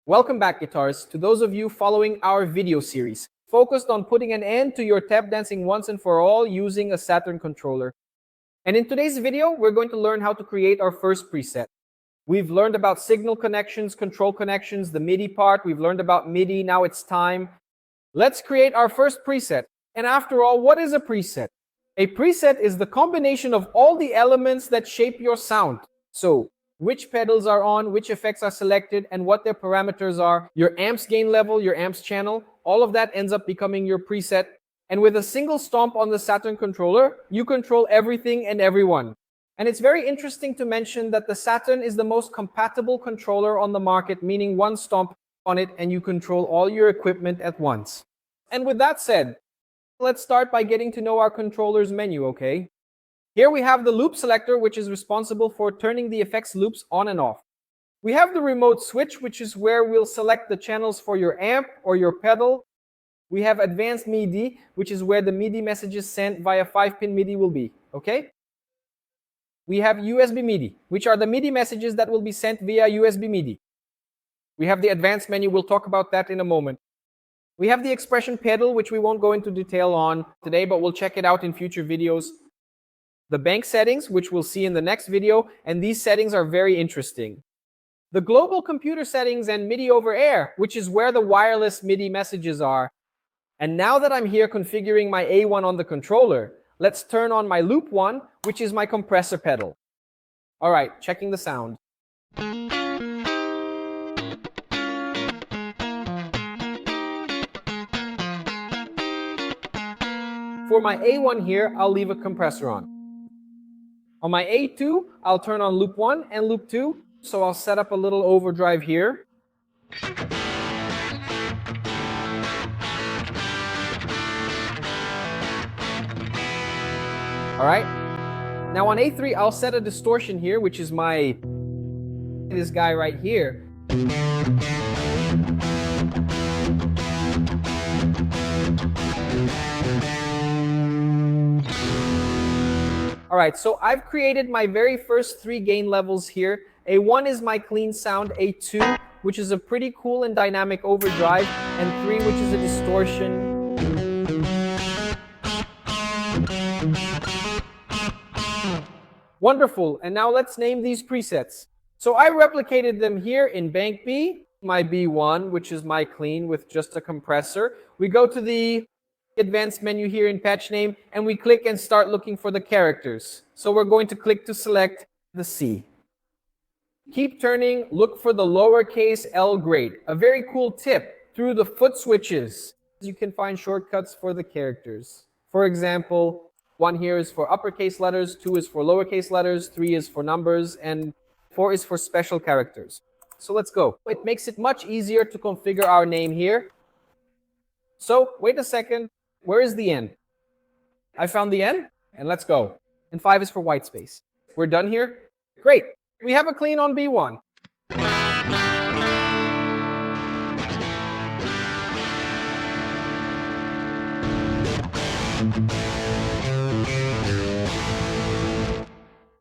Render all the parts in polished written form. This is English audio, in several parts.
Welcome back, guitarists, to those of you following our video series, focused on putting an end to your tap dancing once and for all using a Saturn controller. And in today's video, we're going to learn how to create our first preset. We've learned about signal connections, control connections, the MIDI part. We've learned about MIDI. Now it's time. Let's create our first preset. And after all, what is a preset? A preset is the combination of all the elements that shape your sound. So, which pedals are on, which effects are selected, and what their parameters are, your amp's gain level, your amp's channel, all of that ends up becoming your preset. And with a single stomp on the Saturn controller, you control everything and everyone. And it's very interesting to mention that the Saturn is the most compatible controller on the market, meaning one stomp on it and you control all your equipment at once. And with that said, let's start by getting to know our controller's menu, okay? Here we have the loop selector, which is responsible for turning the effects loops on and off. We have the remote switch, which is where we'll select the channels for your amp or your pedal. We have advanced MIDI, which is where the MIDI messages sent via 5-pin MIDI will be, okay? We have USB MIDI, which are the MIDI messages that will be sent via USB MIDI. We have the advanced menu, we'll talk about that in a moment. We have the expression pedal, which we won't go into detail on today, but we'll check it out in future videos. The bank settings, which we'll see in the next video, and these settings are very interesting. The global computer settings and MIDI over air, which is where the wireless MIDI messages are. And now that I'm here configuring my A1 on the controller, let's turn on my loop 1, which is my compressor pedal. All right, checking the sound. For my A1 here, I'll leave a compressor on. On my A2, I'll turn on loop 1 and loop 2, so I'll set up a little overdrive here. All right. Now on A3, I'll set a distortion here, which is this guy right here. All right, so I've created my very first 3 gain levels here. A1 is my clean sound, A2, which is a pretty cool and dynamic overdrive, and 3, which is a distortion. Wonderful, and now let's name these presets. So I replicated them here in Bank B, my B1, which is my clean with just a compressor. We go to the advanced menu here in patch name, and we click and start looking for the characters. So we're going to click to select the C. Keep turning, look for the lowercase L grade. A very cool tip, through the foot switches, you can find shortcuts for the characters. For example, 1 here is for uppercase letters, 2 is for lowercase letters, 3 is for numbers, and 4 is for special characters. So let's go. It makes it much easier to configure our name here. So wait a second. Where is the N? I found the N, and let's go. And 5 is for white space. We're done here? Great. We have a clean on B1.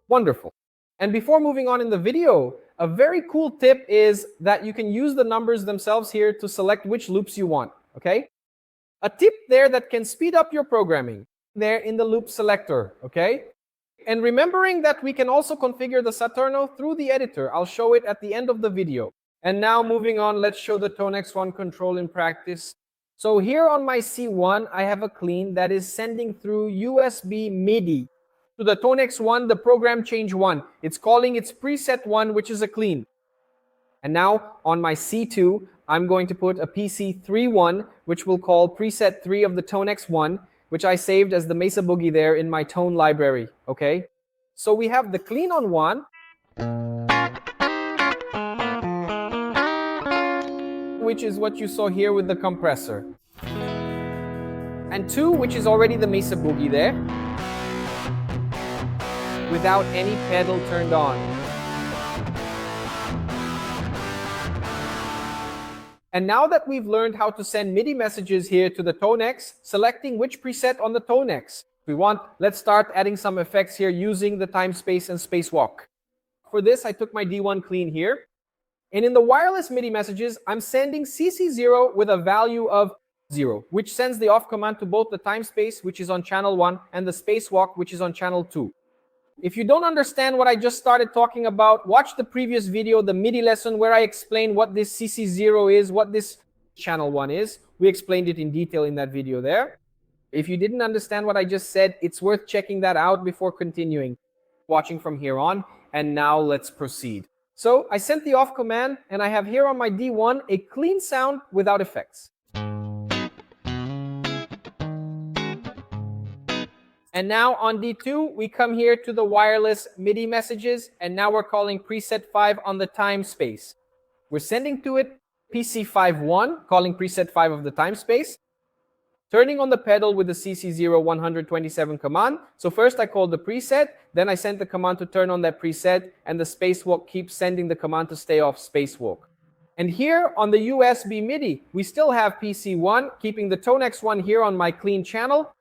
Wonderful. And before moving on in the video, a very cool tip is that you can use the numbers themselves here to select which loops you want, okay? A tip there that can speed up your programming there in the loop selector, okay? And remembering that we can also configure the Saturno through the editor. I'll show it at the end of the video. And now moving on, let's show the Tone X1 control in practice. So here on my C1, I have a clean that is sending through USB MIDI to the Tone X1, the program change 1. It's calling its preset 1, which is a clean. And now on my C2, I'm going to put a PC31, which we'll call preset 3 of the Tone X1, which I saved as the Mesa Boogie there in my tone library, okay? So we have the clean on 1, which is what you saw here with the compressor. And 2, which is already the Mesa Boogie there, without any pedal turned on. And now that we've learned how to send MIDI messages here to the Tone X, selecting which preset on the Tone X we want, let's start adding some effects here using the time, space, and space walk. For this, I took my D1 clean here, And in the wireless MIDI messages, I'm sending CC0 with a value of 0, which sends the off command to both the time space, which is on channel 1, and the spacewalk, which is on channel 2. If you don't understand what I just started talking about, watch the previous video, the MIDI lesson, where I explain what this CC0 is, what this channel 1 is. We explained it in detail in that video there. If you didn't understand what I just said, it's worth checking that out before continuing watching from here on. And now let's proceed. So I sent the off command, and I have here on my D1 a clean sound without effects. And now on D2, we come here to the wireless MIDI messages, and now we're calling preset 5 on the time space. We're sending to it PC51, calling preset 5 of the time space, turning on the pedal with the CC0 127 command. So first I called the preset, then I sent the command to turn on that preset, and the spacewalk keeps sending the command to stay off spacewalk. And here on the USB MIDI, we still have PC1, keeping the tone X1 here on my clean channel.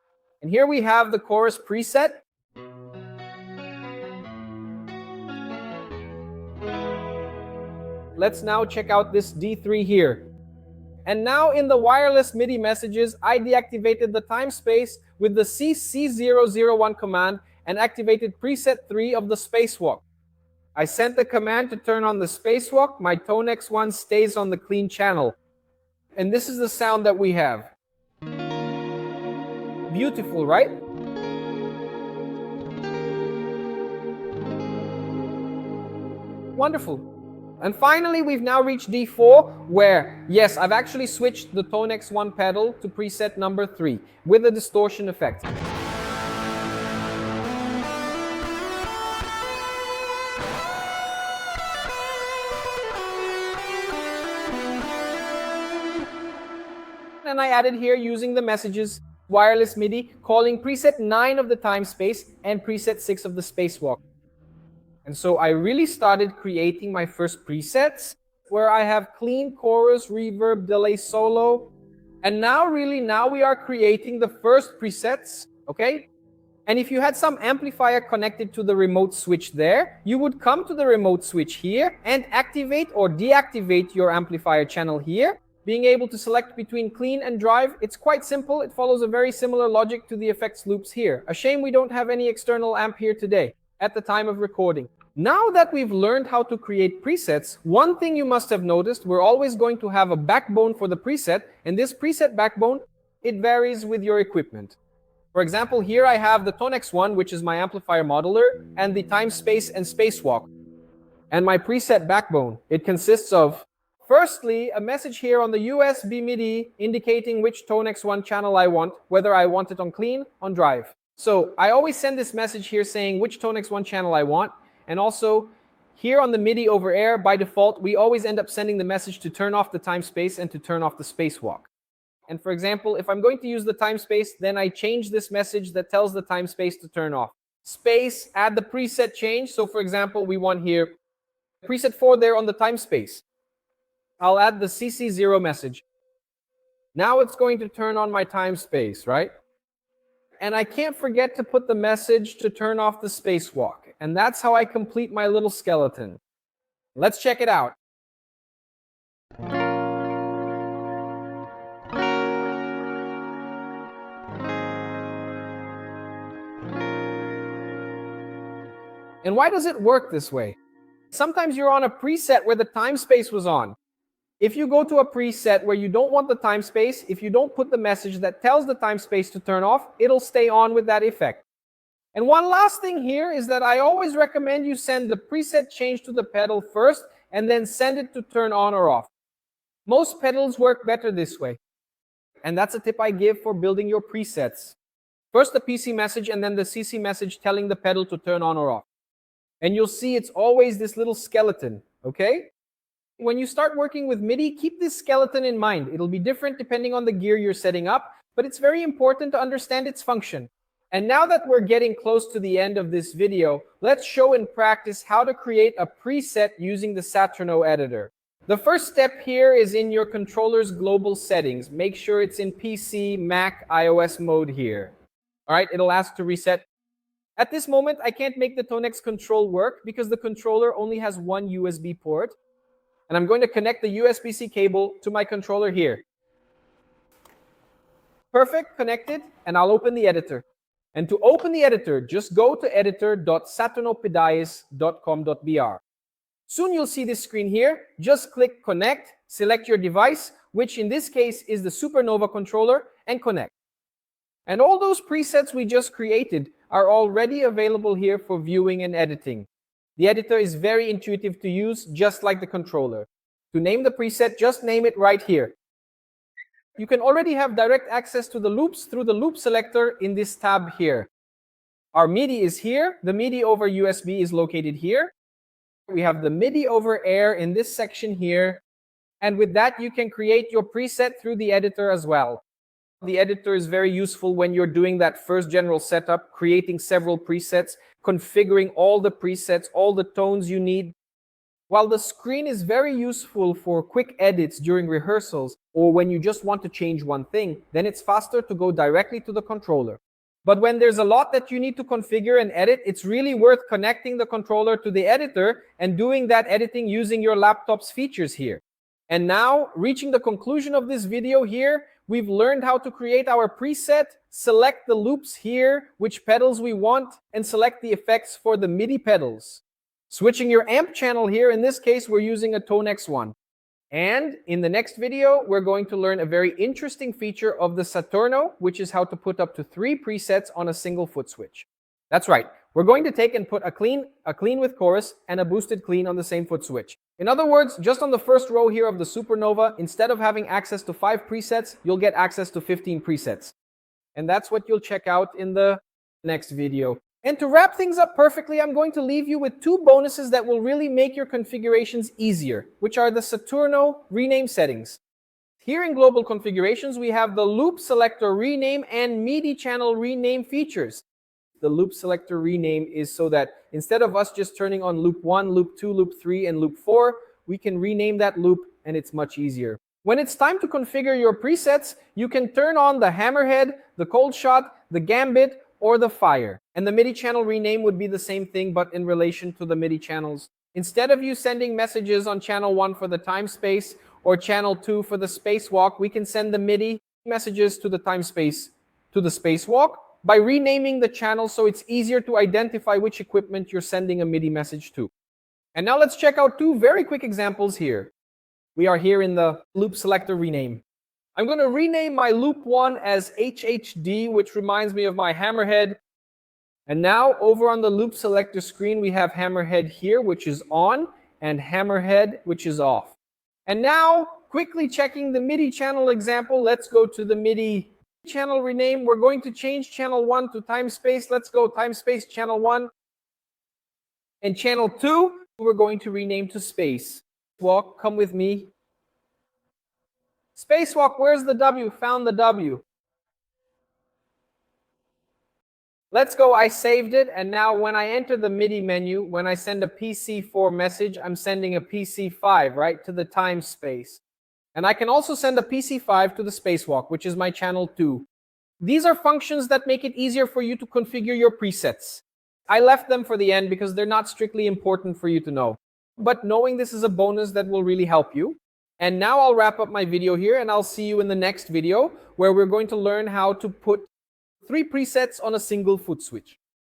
And here we have the chorus preset. Let's now check out this D3 here. And now in the wireless MIDI messages, I deactivated the time space with the CC001 command and activated preset 3 of the spacewalk. I sent the command to turn on the spacewalk. My tone X1 stays on the clean channel. And this is the sound that we have. Beautiful, right? Wonderful. And finally, we've now reached D4, where, yes, I've actually switched the tone X1 pedal to preset number 3 with a distortion effect. And I added here using the messages wireless MIDI, calling preset 9 of the time space and preset 6 of the spacewalk. And so I really started creating my first presets, where I have clean chorus, reverb, delay, solo. And now we are creating the first presets, okay? And if you had some amplifier connected to the remote switch there, you would come to the remote switch here and activate or deactivate your amplifier channel here. Being able to select between clean and drive, it's quite simple. It follows a very similar logic to the effects loops here. A shame we don't have any external amp here today at the time of recording. Now that we've learned how to create presets, one thing you must have noticed, we're always going to have a backbone for the preset, and this preset backbone, it varies with your equipment. For example, here I have the tone X1, which is my amplifier modeler, and the time space and spacewalk. And my preset backbone, it consists of firstly, a message here on the USB MIDI indicating which tone X1 channel I want, whether I want it on clean, on drive. So I always send this message here saying which tone X1 channel I want. And also, here on the MIDI over air, by default, we always end up sending the message to turn off the time space and to turn off the spacewalk. And for example, if I'm going to use the time space, then I change this message that tells the time space to turn off. Space, add the preset change. So for example, we want here preset 4 there on the time space. I'll add the CC0 message. Now it's going to turn on my time space, right? And I can't forget to put the message to turn off the spacewalk. And that's how I complete my little skeleton. Let's check it out. And why does it work this way? Sometimes you're on a preset where the time space was on. If you go to a preset where you don't want the time space, if you don't put the message that tells the time space to turn off, it'll stay on with that effect. And one last thing here is that I always recommend you send the preset change to the pedal first and then send it to turn on or off. Most pedals work better this way. And that's a tip I give for building your presets. First the PC message and then the CC message telling the pedal to turn on or off. And you'll see it's always this little skeleton, okay? When you start working with MIDI, keep this skeleton in mind. It'll be different depending on the gear you're setting up, but it's very important to understand its function. And now that we're getting close to the end of this video, let's show in practice how to create a preset using the Saturno editor. The first step here is in your controller's global settings. Make sure it's in PC, Mac, iOS mode here. All right, it'll ask to reset. At this moment, I can't make the Tonex control work because the controller only has one USB port. And I'm going to connect the USB-C cable to my controller here. Perfect, connected, and I'll open the editor. And to open the editor, just go to editor.saturnopedias.com.br. Soon you'll see this screen here. Just click Connect, select your device, which in this case is the Supernova controller, and connect. And all those presets we just created are already available here for viewing and editing. The editor is very intuitive to use, just like the controller. To name the preset, just name it right here. You can already have direct access to the loops through the loop selector in this tab here. Our MIDI is here. The MIDI over USB is located here. We have the MIDI over air in this section here. And with that, you can create your preset through the editor as well. The editor is very useful when you're doing that first general setup, creating several presets, configuring all the presets, all the tones you need. While the screen is very useful for quick edits during rehearsals or when you just want to change one thing, then it's faster to go directly to the controller. But when there's a lot that you need to configure and edit, it's really worth connecting the controller to the editor and doing that editing using your laptop's features here. And now, reaching the conclusion of this video here, we've learned how to create our preset, select the loops here, which pedals we want, and select the effects for the MIDI pedals. Switching your amp channel here, in this case, we're using a Tone X1. And in the next video, we're going to learn a very interesting feature of the Saturno, which is how to put up to 3 presets on a single foot switch. That's right, we're going to take and put a clean with chorus, and a boosted clean on the same foot switch. In other words, just on the first row here of the Supernova, instead of having access to 5 presets, you'll get access to 15 presets. And that's what you'll check out in the next video. And to wrap things up perfectly, I'm going to leave you with 2 bonuses that will really make your configurations easier, which are the Saturno rename settings. Here in Global Configurations, we have the Loop Selector Rename and MIDI Channel Rename features. The Loop Selector Rename is so that instead of us just turning on Loop 1, Loop 2, Loop 3, and Loop 4, we can rename that loop and it's much easier. When it's time to configure your presets, you can turn on the Hammerhead, the Cold Shot, the Gambit, or the Fire. And the MIDI channel rename would be the same thing, but in relation to the MIDI channels. Instead of you sending messages on channel 1 for the time space or channel 2 for the spacewalk, we can send the MIDI messages to the time space to the spacewalk by renaming the channel so it's easier to identify which equipment you're sending a MIDI message to. And now let's check out 2 very quick examples here. We are here in the Loop Selector Rename. I'm going to rename my Loop 1 as HHD, which reminds me of my Hammerhead. And now, over on the Loop Selector screen, we have Hammerhead here, which is on, and Hammerhead, which is off. And now, quickly checking the MIDI channel example, let's go to the MIDI channel rename. We're going to change channel 1 to time space. Let's go time space channel 1. And channel 2, we're going to rename to space. Walk, come with me. Spacewalk, where's the W? Found the W. Let's go, I saved it, and now when I enter the MIDI menu, when I send a PC4 message, I'm sending a PC5, right, to the time space. And I can also send a PC5 to the spacewalk, which is my channel 2. These are functions that make it easier for you to configure your presets. I left them for the end because they're not strictly important for you to know. But knowing this is a bonus that will really help you. And now I'll wrap up my video here, and I'll see you in the next video where we're going to learn how to put 3 presets on a single foot switch.